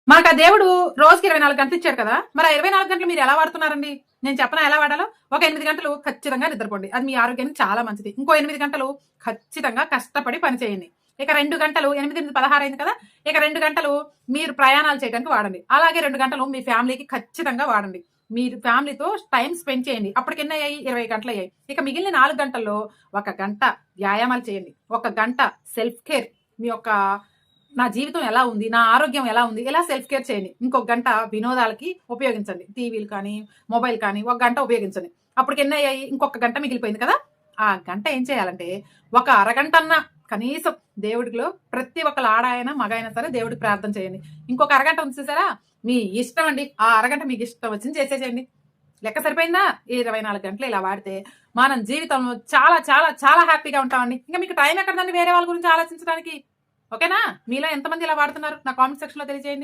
మనకు ఆ దేవుడు రోజుకి 24 గంటలు ఇచ్చాడు కదా, మరి ఆ 24 గంటలు మీరు ఎలా వాడుతున్నారండి? నేను చెప్పనా ఎలా వాడాలో? ఒక 8 గంటలు ఖచ్చితంగా నిద్రపోండి. అది మీ ఆరోగ్యానికి చాలా మంచిది. ఇంకో 8 గంటలు ఖచ్చితంగా కష్టపడి పని చేయండి. ఇక 2 గంటలు 8, 8, 16 అయింది కదా! ఇక 2 గంటలు మీరు ప్రయాణాలు చేయడానికి వాడండి. అలాగే 2 గంటలు మీ ఫ్యామిలీకి ఖచ్చితంగా వాడండి. మీరు ఫ్యామిలీతో టైమ్ స్పెండ్ చేయండి. అప్పటికెన్నయ్యాయి? 20 గంటలయ్యాయి. ఇక మిగిలిన 4 గంటల్లో 1 గంట వ్యాయామాలు చేయండి. 1 గంట సెల్ఫ్ కేర్ మీ యొక్క నా జీవితం ఎలా ఉంది, నా ఆరోగ్యం ఎలా ఉంది, ఇలా సెల్ఫ్ కేర్ చేయండి. ఇంకొక గంట వినోదాలకి ఉపయోగించండి. టీవీలు కానీ, మొబైల్ కానీ 1 గంట ఉపయోగించండి. అప్పటికి ఎన్నయ్యాయి? ఇంకొక గంట మిగిలిపోయింది కదా! ఆ గంట ఏం చేయాలంటే, ఒక అరగంటన్నా కనీసం దేవుడిలో ప్రతి ఒక్కళ్ళ ఆడాయన, మగాయనా సరే దేవుడికి ప్రార్థన చేయండి. ఇంకొక అరగంట ఉంది చూసారా? మీ ఇష్టం అండి. ఆ అరగంట మీకు ఇష్టం వచ్చింది చేసేసేయండి. లెక్క సరిపోయిందా? 24 గంటలు ఇలా వాడితే మనం జీవితంలో చాలా చాలా చాలా హ్యాపీగా ఉంటామండి. ఇంకా మీకు టైం ఎక్కడదండి వేరే వాళ్ళ గురించి ఆలోచించడానికి? ఓకేనా? మీలో ఎంతమంది ఇలా వాడుతున్నారు? నా కామెంట్ సెక్షన్‌లో తెలియజేయండి.